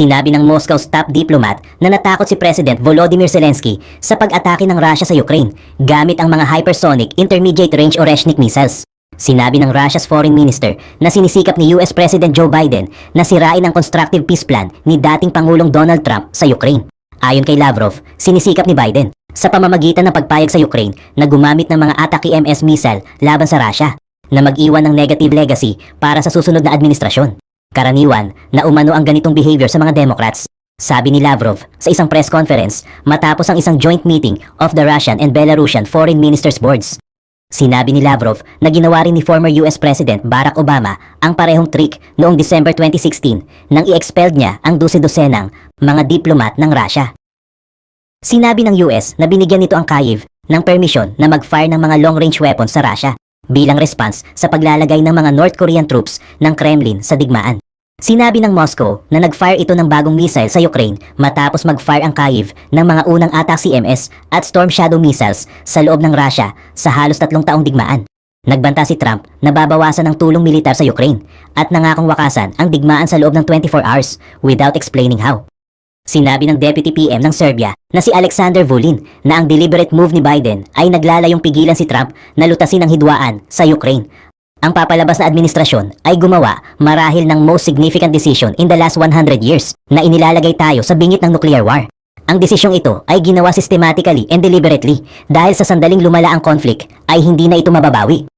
Sinabi ng Moscow's top diplomat na natakot si President Volodymyr Zelensky sa pag-atake ng Russia sa Ukraine gamit ang mga hypersonic intermediate range Oreshnik missiles. Sinabi ng Russia's foreign minister na sinisikap ni US President Joe Biden na sirain ang constructive peace plan ni dating Pangulong Donald Trump sa Ukraine. Ayon kay Lavrov, sinisikap ni Biden sa pamamagitan ng pagpayag sa Ukraine na gumamit ng mga Ataki-MS missile laban sa Russia na mag-iwan ng negative legacy para sa susunod na administrasyon. Karaniwan na umano ang ganitong behavior sa mga Democrats, sabi ni Lavrov sa isang press conference matapos ang isang joint meeting of the Russian and Belarusian Foreign Ministers Boards. Sinabi ni Lavrov na ginawa rin ni former US President Barack Obama ang parehong trick noong December 2016 nang i-expelled niya ang dusi-dosenang mga diplomat ng Russia. Sinabi ng US na binigyan nito ang Kyiv ng permisyon na mag-fire ng mga long-range weapons sa Russia bilang response sa paglalagay ng mga North Korean troops ng Kremlin sa digmaan. Sinabi ng Moscow na nag-fire ito ng bagong missile sa Ukraine matapos mag-fire ang Kyiv ng mga unang Ataki-MS at Storm Shadow missiles sa loob ng Russia sa halos 3 taong digmaan. Nagbanta si Trump na babawasan ng tulong militar sa Ukraine at nangakong wakasan ang digmaan sa loob ng 24 hours without explaining how. Sinabi ng Deputy PM ng Serbia na si Alexander Vulin na ang deliberate move ni Biden ay naglalayong pigilan si Trump na lutasin ang hidwaan sa Ukraine. Ang papalabas na administrasyon ay gumawa marahil ng most significant decision in the last 100 years na inilalagay tayo sa bingit ng nuclear war. Ang desisyong ito ay ginawa systematically and deliberately dahil sa sandaling lumala ang conflict ay hindi na ito mababawi.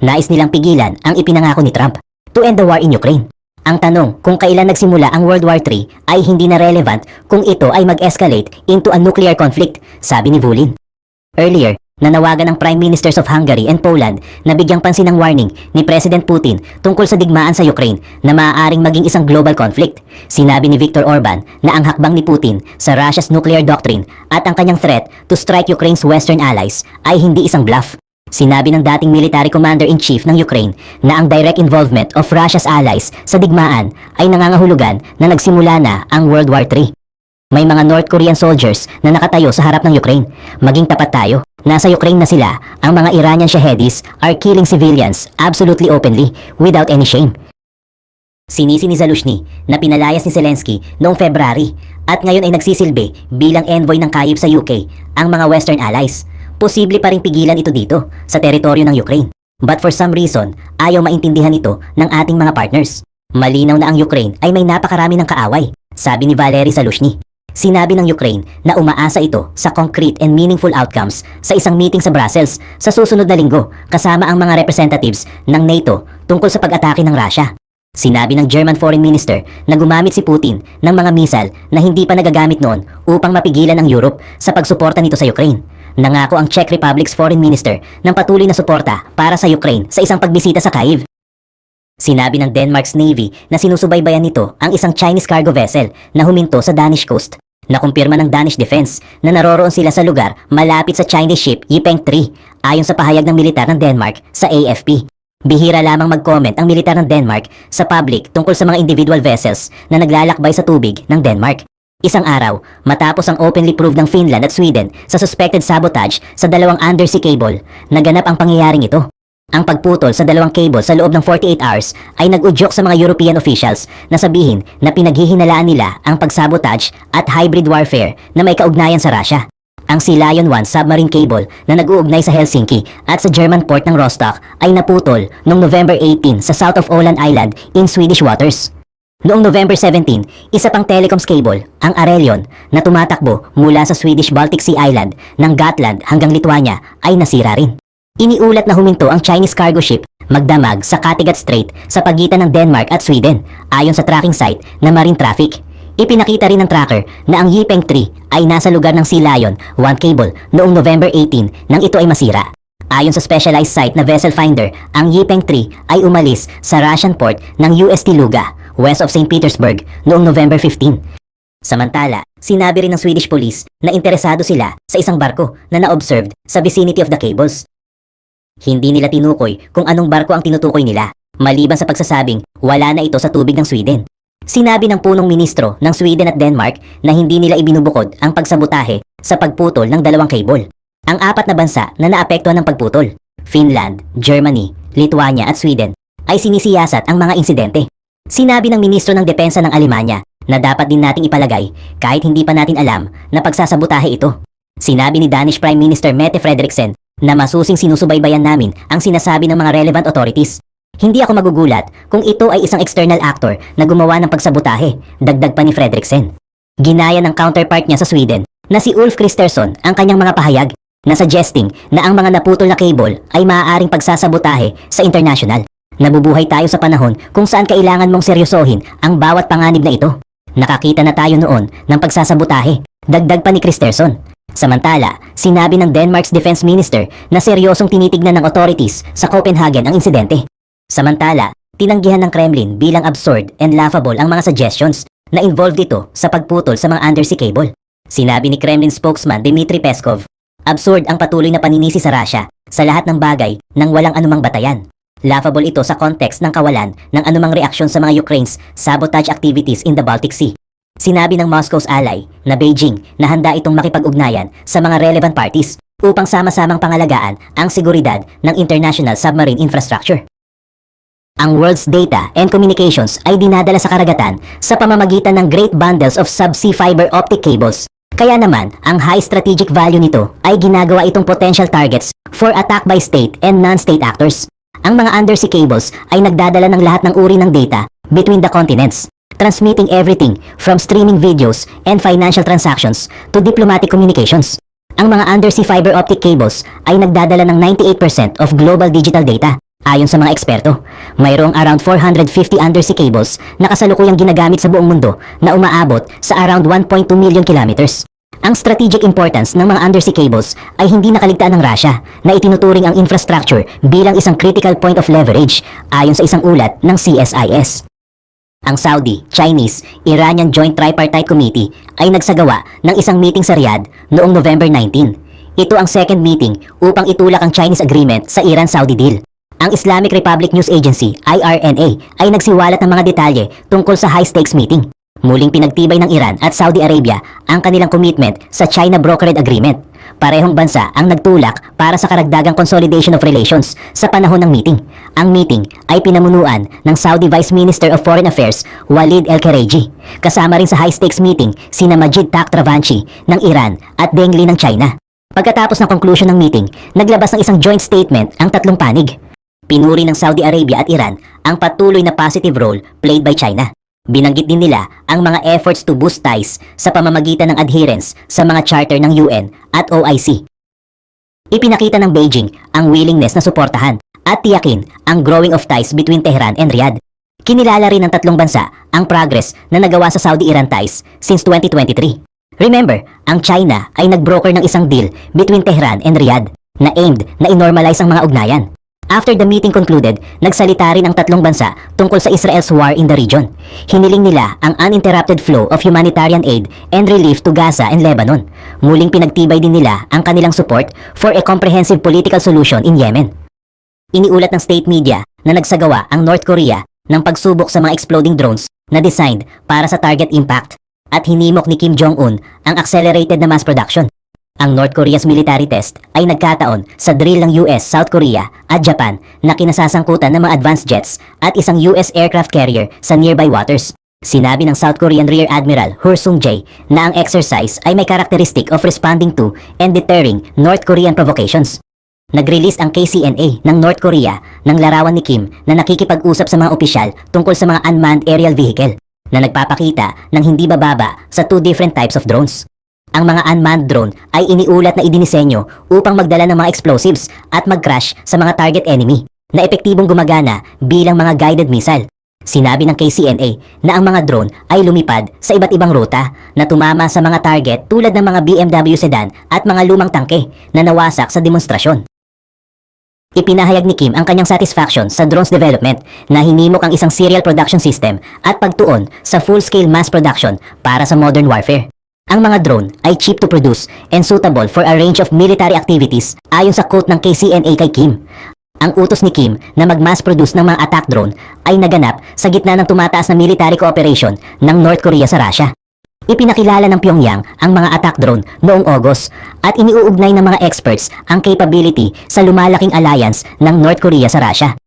Nais nilang pigilan ang ipinangako ni Trump to end the war in Ukraine. Ang tanong kung kailan nagsimula ang World War III ay hindi na relevant kung ito ay mag-escalate into a nuclear conflict, sabi ni Vulin. Earlier, nanawagan ng Prime Ministers of Hungary and Poland na bigyang pansin ang warning ni President Putin tungkol sa digmaan sa Ukraine na maaaring maging isang global conflict. Sinabi ni Viktor Orban na ang hakbang ni Putin sa Russia's nuclear doctrine at ang kanyang threat to strike Ukraine's Western allies ay hindi isang bluff. Sinabi ng dating military commander-in-chief ng Ukraine na ang direct involvement of Russia's allies sa digmaan ay nangangahulugan na nagsimula na ang World War III. May mga North Korean soldiers na nakatayo sa harap ng Ukraine. Maging tapat tayo. Nasa Ukraine na sila. Ang mga Iranian Shahedis are killing civilians absolutely openly without any shame. Sinisi ni Zaluzhny na pinalayas ni Zelensky noong February at ngayon ay nagsisilbi bilang envoy ng Kyiv sa UK ang mga Western allies. Posible pa ring pigilan ito dito sa teritoryo ng Ukraine. But for some reason, ayaw maintindihan ito ng ating mga partners. Malinaw na ang Ukraine ay may napakarami ng kaaway, sabi ni Valery Zaluzhny. Sinabi ng Ukraine na umaasa ito sa concrete and meaningful outcomes sa isang meeting sa Brussels sa susunod na linggo kasama ang mga representatives ng NATO tungkol sa pag-atake ng Russia. Sinabi ng German Foreign Minister na gumamit si Putin ng mga missile na hindi pa nagagamit noon upang mapigilan ang Europe sa pagsuporta nito sa Ukraine. Nangako ang Czech Republic's Foreign Minister ng patuloy na suporta para sa Ukraine sa isang pagbisita sa Kyiv. Sinabi ng Denmark's Navy na sinusubaybayan nito ang isang Chinese cargo vessel na huminto sa Danish coast. Nakumpirma ng Danish Defense na naroroon sila sa lugar malapit sa Chinese ship Yipeng 3 ayon sa pahayag ng militar ng Denmark sa AFP. Bihira lamang mag-comment ang militar ng Denmark sa public tungkol sa mga individual vessels na naglalakbay sa tubig ng Denmark. Isang araw, matapos ang openly proved ng Finland at Sweden sa suspected sabotage sa dalawang undersea cable, naganap ang pangyayaring ito. Ang pagputol sa dalawang cable sa loob ng 48 hours ay nag-udyok sa mga European officials na sabihin na pinaghihinalaan nila ang pagsabotage at hybrid warfare na may kaugnayan sa Russia. Ang Sea Lion 1 submarine cable na nag-uugnay sa Helsinki at sa German port ng Rostock ay naputol noong November 18 sa south of Åland Island in Swedish waters. Noong November 17, isa pang telecoms cable, ang Arelion, na tumatakbo mula sa Swedish Baltic Sea Island ng Gotland hanggang Lithuania ay nasira rin. Iniulat na huminto ang Chinese cargo ship magdamag sa Kattegat Strait sa pagitan ng Denmark at Sweden ayon sa tracking site na Marine Traffic. Ipinakita rin ng tracker na ang Yipeng 3 ay nasa lugar ng Sea Lion 1 cable noong November 18 nang ito ay masira. Ayon sa specialized site na Vessel Finder, ang Yipeng 3 ay umalis sa Russian port ng UST Luga, west of St. Petersburg, noong November 15. Samantala, sinabi rin ng Swedish police na interesado sila sa isang barko na na-observed sa vicinity of the cables. Hindi nila tinukoy kung anong barko ang tinutukoy nila, maliban sa pagsasabing wala na ito sa tubig ng Sweden. Sinabi ng punong ministro ng Sweden at Denmark na hindi nila ibinubukod ang pagsabotahe sa pagputol ng dalawang cable. Ang 4 na bansa na naapektuhan ng pagputol, Finland, Germany, Lithuania at Sweden, ay sinisiyasat ang mga insidente. Sinabi ng Ministro ng Depensa ng Alemanya na dapat din nating ipalagay kahit hindi pa natin alam na pagsasabutahe ito. Sinabi ni Danish Prime Minister Mette Frederiksen na masusing sinusubaybayan namin ang sinasabi ng mga relevant authorities. Hindi ako magugulat kung ito ay isang external actor na gumawa ng pagsabutahe, dagdag pa ni Frederiksen. Ginaya ng counterpart niya sa Sweden na si Ulf Kristersson ang kanyang mga pahayag na suggesting na ang mga naputol na cable ay maaaring pagsasabotahe sa international. Nabubuhay tayo sa panahon kung saan kailangan mong seryosohin ang bawat panganib na ito. Nakakita na tayo noon ng pagsasabotahe, dagdag pa ni Kristersson. Samantala, sinabi ng Denmark's Defense Minister na seryosong tinitignan ng authorities sa Copenhagen ang insidente. Samantala, tinanggihan ng Kremlin bilang absurd and laughable ang mga suggestions na involved ito sa pagputol sa mga undersea cable. Sinabi ni Kremlin spokesman Dmitry Peskov, absurd ang patuloy na paninisi sa Russia sa lahat ng bagay nang walang anumang batayan. Laughable ito sa context ng kawalan ng anumang reaksyon sa mga Ukraine's sabotage activities in the Baltic Sea. Sinabi ng Moscow's ally na Beijing na handa itong makipag-ugnayan sa mga relevant parties upang sama-samang pangalagaan ang seguridad ng international submarine infrastructure. Ang world's data and communications ay dinadala sa karagatan sa pamamagitan ng great bundles of subsea fiber optic cables. Kaya naman, ang high strategic value nito ay ginagawa itong potential targets for attack by state and non-state actors. Ang mga undersea cables ay nagdadala ng lahat ng uri ng data between the continents, transmitting everything from streaming videos and financial transactions to diplomatic communications. Ang mga undersea fiber optic cables ay nagdadala ng 98% of global digital data. Ayon sa mga eksperto, mayroong around 450 undersea cables na kasalukuyang ginagamit sa buong mundo na umaabot sa around 1.2 million kilometers. Ang strategic importance ng mga undersea cables ay hindi nakaligtaan ng Russia na itinuturing ang infrastructure bilang isang critical point of leverage ayon sa isang ulat ng CSIS. Ang Saudi, Chinese, Iranian Joint Tripartite Committee ay nagsagawa ng isang meeting sa Riyadh noong November 19. Ito ang second meeting upang itulak ang Chinese agreement sa Iran-Saudi deal. Ang Islamic Republic News Agency, IRNA, ay nagsiwalat ng mga detalye tungkol sa high-stakes meeting. Muling pinagtibay ng Iran at Saudi Arabia ang kanilang commitment sa China Brokered Agreement. Parehong bansa ang nagtulak para sa karagdagang consolidation of relations sa panahon ng meeting. Ang meeting ay pinamunuan ng Saudi Vice Minister of Foreign Affairs Walid El-Khareji. Kasama rin sa high-stakes meeting sina Majid Takht Ravanchi ng Iran at Deng Li ng China. Pagkatapos ng conclusion ng meeting, naglabas ng isang joint statement ang tatlong panig. Pinuri ng Saudi Arabia at Iran ang patuloy na positive role played by China. Binanggit din nila ang mga efforts to boost ties sa pamamagitan ng adherence sa mga charter ng UN at OIC. Ipinakita ng Beijing ang willingness na suportahan at tiyakin ang growing of ties between Tehran and Riyadh. Kinilala rin ng tatlong bansa ang progress na nagawa sa Saudi-Iran ties since 2023. Remember, ang China ay nagbroker ng isang deal between Tehran and Riyadh na aimed na inormalize ang mga ugnayan. After the meeting concluded, nagsalita rin ang tatlong bansa tungkol sa Israel's war in the region. Hiniling nila ang uninterrupted flow of humanitarian aid and relief to Gaza and Lebanon. Muling pinagtibay din nila ang kanilang support for a comprehensive political solution in Yemen. Iniulat ng state media na nagsagawa ang North Korea ng pagsubok sa mga exploding drones na designed para sa target impact at hinimok ni Kim Jong-un ang accelerated na mass production. Ang North Korea's military test ay nagkataon sa drill ng US, South Korea at Japan na kinasasangkutan ng mga advanced jets at isang US aircraft carrier sa nearby waters. Sinabi ng South Korean Rear Admiral Hur Sung-jae na ang exercise ay may characteristic of responding to and deterring North Korean provocations. Nag-release ang KCNA ng North Korea ng larawan ni Kim na nakikipag-usap sa mga opisyal tungkol sa mga unmanned aerial vehicle na nagpapakita ng hindi bababa sa two different types of drones. Ang mga unmanned drone ay iniulat na idinisenyo upang magdala ng mga explosives at mag-crash sa mga target enemy na epektibong gumagana bilang mga guided missile. Sinabi ng KCNA na ang mga drone ay lumipad sa iba't ibang ruta na tumama sa mga target tulad ng mga BMW sedan at mga lumang tangke na nawasak sa demonstrasyon. Ipinahayag ni Kim ang kanyang satisfaction sa drones development na hinimok ang isang serial production system at pagtuon sa full-scale mass production para sa modern warfare. Ang mga drone ay cheap to produce and suitable for a range of military activities ayon sa quote ng KCNA kay Kim. Ang utos ni Kim na mag-mass produce ng mga attack drone ay naganap sa gitna ng tumataas na military cooperation ng North Korea sa Russia. Ipinakilala ng Pyongyang ang mga attack drone noong August at iniuugnay ng mga experts ang capability sa lumalaking alliance ng North Korea sa Russia.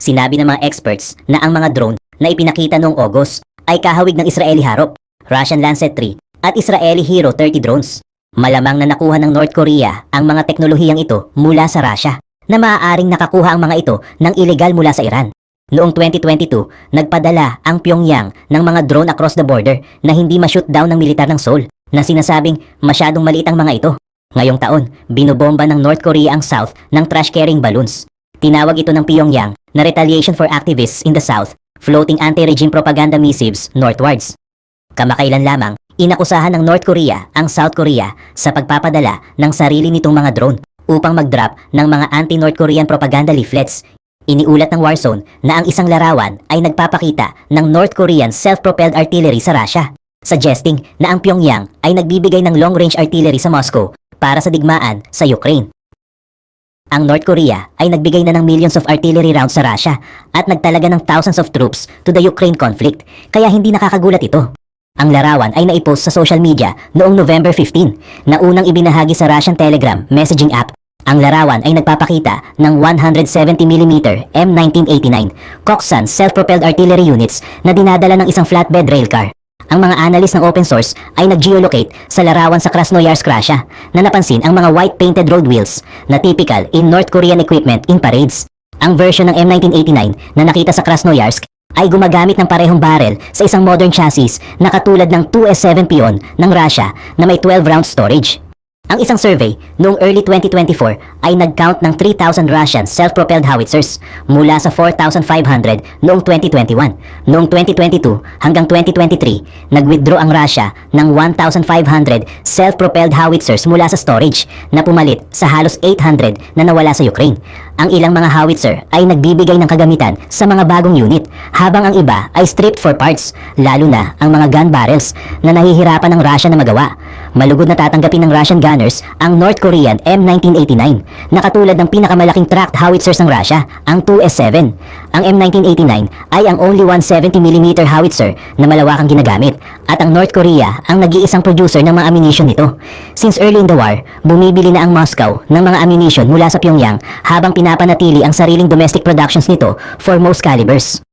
Sinabi ng mga experts na ang mga drone na ipinakita noong August ay kahawig ng Israeli Harop, Russian Lancet 3 at Israeli Hero 30 drones. Malamang na nakuha ng North Korea ang mga teknolohiyang ito mula sa Russia na maaaring nakakuha ang mga ito ng ilegal mula sa Iran. Noong 2022, nagpadala ang Pyongyang ng mga drone across the border na hindi ma-shoot down ng militar ng Seoul na sinasabing masyadong maliit ang mga ito. Ngayong taon, binobomba ng North Korea ang South ng trash-carrying balloons. Tinawag ito ng Pyongyang na retaliation for activists in the South, floating anti-regime propaganda missives northwards. Kamakailan lamang, inakusahan ng North Korea ang South Korea sa pagpapadala ng sarili nitong mga drone upang mag-drop ng mga anti-North Korean propaganda leaflets. Iniulat ng Warzone na ang isang larawan ay nagpapakita ng North Korean self-propelled artillery sa Russia, suggesting na ang Pyongyang ay nagbibigay ng long-range artillery sa Moscow para sa digmaan sa Ukraine. Ang North Korea ay nagbigay na ng millions of artillery rounds sa Russia at nagtalaga ng thousands of troops to the Ukraine conflict, kaya hindi nakakagulat ito. Ang larawan ay naipost sa social media noong November 15 na unang ibinahagi sa Russian Telegram messaging app. Ang larawan ay nagpapakita ng 170mm M1989 Koksan self-propelled artillery units na dinadala ng isang flatbed railcar. Ang mga analyst ng open source ay nag-geolocate sa larawan sa Krasnoyarsk, Russia na napansin ang mga white painted road wheels na typical in North Korean equipment in parades. Ang version ng M1989 na nakita sa Krasnoyarsk ay gumagamit ng parehong barrel sa isang modern chassis na katulad ng 2S7 Pion ng Russia na may 12 round storage. Ang isang survey noong early 2024 ay nag-count ng 3,000 Russian self-propelled howitzers mula sa 4,500 noong 2021. Noong 2022 hanggang 2023, nag-withdraw ang Russia ng 1,500 self-propelled howitzers mula sa storage na pumalit sa halos 800 na nawala sa Ukraine. Ang ilang mga howitzer ay nagbibigay ng kagamitan sa mga bagong unit habang ang iba ay stripped for parts, lalo na ang mga gun barrels na nahihirapan ng Russia na magawa. Malugod na tatanggapin ng Russian gunners ang North Korean M1989 na katulad ng pinakamalaking tracked howitzers ng Russia, ang 2S7. Ang M1989 ay ang only 170mm howitzer na malawakang ginagamit at ang North Korea ang nag-iisang producer ng mga ammunition nito. Since early in the war, bumibili na ang Moscow ng mga ammunition mula sa Pyongyang habang pinapanatili ang sariling domestic productions nito for most calibers.